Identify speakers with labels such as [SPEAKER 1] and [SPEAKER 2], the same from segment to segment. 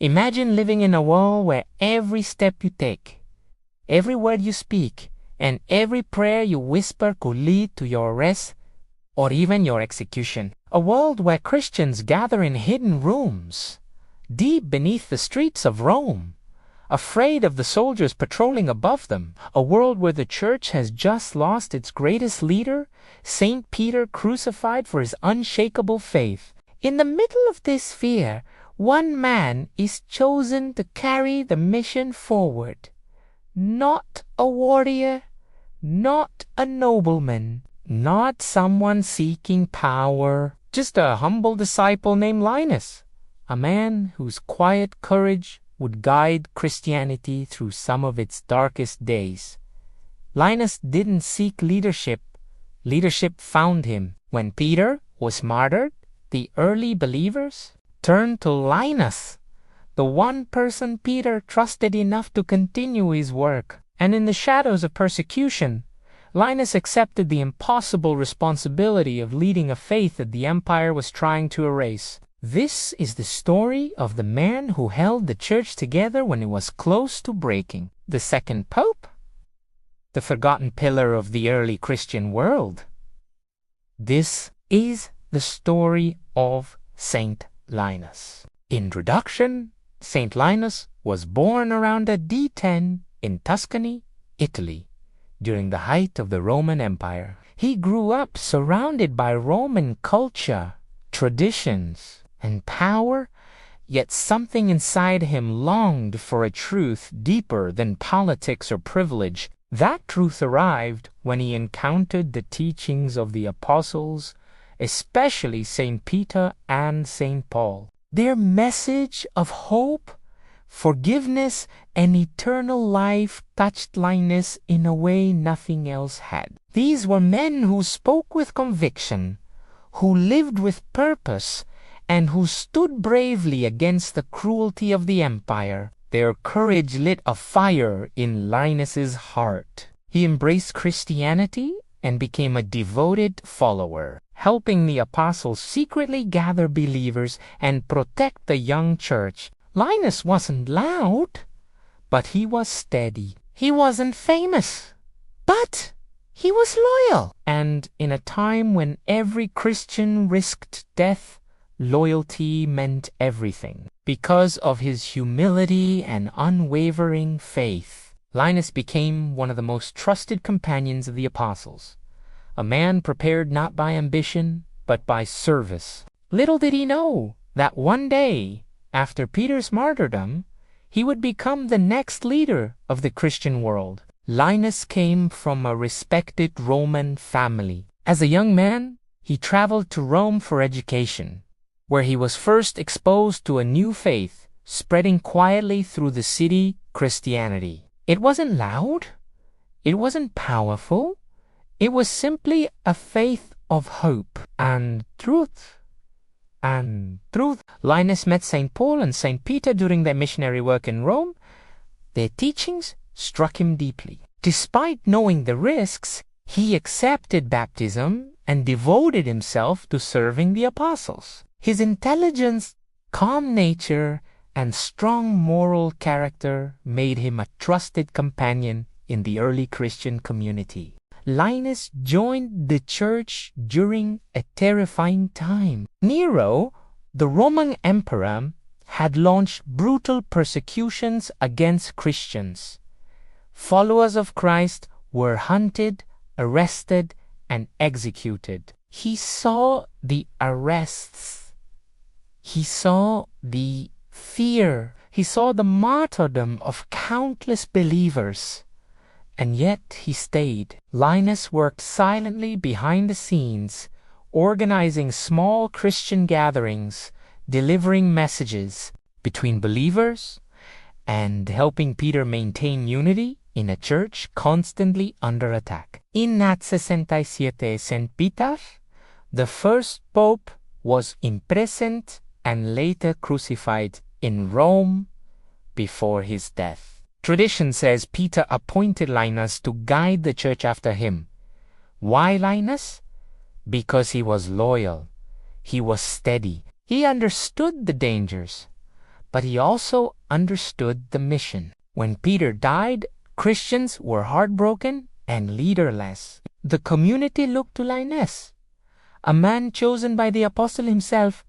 [SPEAKER 1] Imagine living in a world where every step you take, every word you speak, and every prayer you whisper could lead to your arrest or even your execution. A world where Christians gather in hidden rooms, deep beneath the streets of Rome, afraid of the soldiers patrolling above them. A world where the church has just lost its greatest leader, Saint Peter, crucified for his unshakable faith. In the middle of this fear, one man is chosen to carry the mission forward. Not a warrior, not a nobleman, not someone seeking power, just a humble disciple named Linus, a man whose quiet courage would guide Christianity through some of its darkest days. Linus didn't seek leadership. Leadership found him. When Peter was martyred, the early believers turned to Linus, the one person Peter trusted enough to continue his work. And in the shadows of persecution, Linus accepted the impossible responsibility of leading a faith that the empire was trying to erase. This is the story of the man who held the church together when it was close to breaking. The second pope? The forgotten pillar of the early Christian world. This is the story of Saint Linus. Introduction: Saint Linus was born around AD 10 in Tuscany, Italy, during the height of the Roman Empire. He grew up surrounded by Roman culture, traditions, and power, yet something inside him longed for a truth deeper than politics or privilege. That truth arrived when he encountered the teachings of the apostles, especially Saint Peter and Saint Paul. Their message of hope, forgiveness, and eternal life touched Linus in a way nothing else had. These were men who spoke with conviction, who lived with purpose, and who stood bravely against the cruelty of the empire. Their courage lit a fire in Linus's heart. He embraced Christianity and became a devoted follower, helping the apostles secretly gather believers and protect the young church. Linus wasn't loud, but he was steady. He wasn't famous, but he was loyal. And in a time when every Christian risked death, loyalty meant everything. Because of his humility and unwavering faith, Linus became one of the most trusted companions of the apostles, a man prepared not by ambition, but by service. Little did he know that one day, after Peter's martyrdom, he would become the next leader of the Christian world. Linus came from a respected Roman family. As a young man, he traveled to Rome for education, where he was first exposed to a new faith, spreading quietly through the city, Christianity. It wasn't loud, it wasn't powerful, it was simply a faith of hope and truth. Linus met St. Paul and St. Peter during their missionary work in Rome. Their teachings struck him deeply. Despite knowing the risks, he accepted baptism and devoted himself to serving the apostles. His intelligence, calm nature, and strong moral character made him a trusted companion in the early Christian community. Linus joined the church during a terrifying time. Nero, the Roman emperor, had launched brutal persecutions against Christians. Followers of Christ were hunted, arrested, and executed. He saw the arrests. He saw the fear. He saw the martyrdom of countless believers. And yet he stayed. Linus worked silently behind the scenes, organizing small Christian gatherings, delivering messages between believers, and helping Peter maintain unity in a church constantly under attack. In Nat 67 St. Peter, the first pope was imprisoned and later crucified in Rome before his death. Tradition says Peter appointed Linus to guide the church after him. Why Linus? Because he was loyal. He was steady. He understood the dangers. but he also understood the mission. When Peter died, Christians were heartbroken and leaderless. The community looked to Linus, a man chosen by the apostle himself,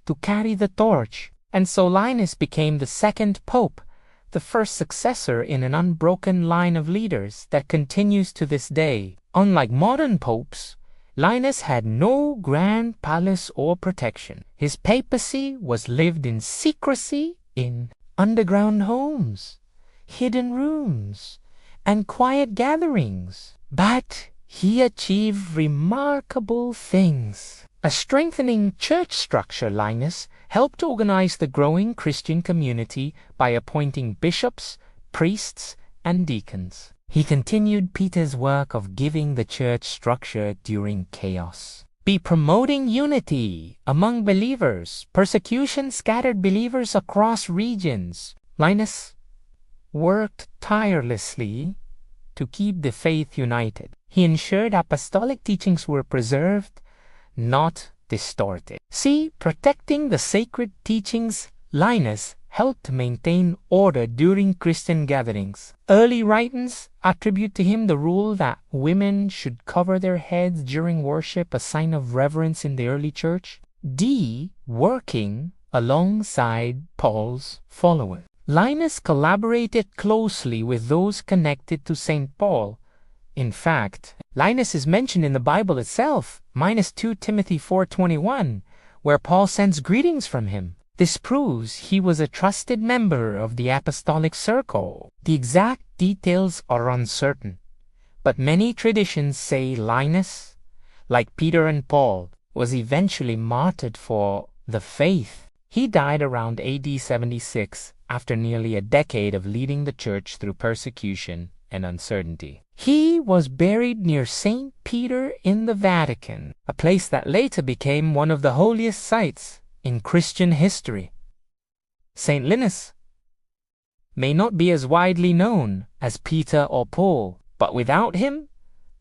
[SPEAKER 1] to carry the torch. And so Linus became the second pope, the first successor in an unbroken line of leaders that continues to this day. Unlike modern popes, Linus had no grand palace or protection. His papacy was lived in secrecy in underground homes, hidden rooms, and quiet gatherings. But he achieved remarkable things. A strengthening church structure, Linus helped organize the growing Christian community by appointing bishops, priests, and deacons. He continued Peter's work of giving the church structure during chaos. By promoting unity among believers, persecution scattered believers across regions. Linus worked tirelessly to keep the faith united. He ensured apostolic teachings were preserved, not distorted. See, protecting the sacred teachings, Linus helped maintain order during Christian gatherings. Early writings attribute to him the rule that women should cover their heads during worship, a sign of reverence in the early church. Working alongside Paul's followers. Linus collaborated closely with those connected to St. Paul. In fact, Linus is mentioned in the Bible itself, -2 Timothy 4:21, where Paul sends greetings from him. This proves he was a trusted member of the apostolic circle. The exact details are uncertain, but many traditions say Linus, like Peter and Paul, was eventually martyred for the faith. He died around AD 76 after nearly a decade of leading the church through persecution and uncertainty. He was buried near St. Peter in the Vatican, a place that later became one of the holiest sites in Christian history. St. Linus may not be as widely known as Peter or Paul, but without him,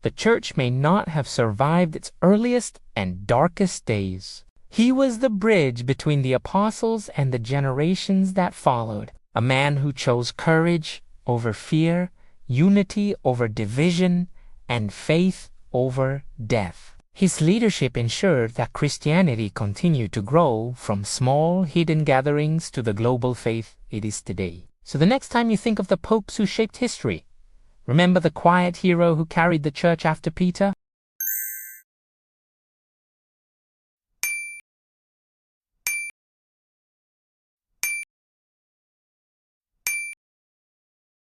[SPEAKER 1] the church may not have survived its earliest and darkest days. He was the bridge between the apostles and the generations that followed, a man who chose courage over fear, unity over division, and faith over death. His leadership ensured that Christianity continued to grow from small, hidden gatherings to the global faith it is today. So the next time you think of the popes who shaped history, remember the quiet hero who carried the church after Peter?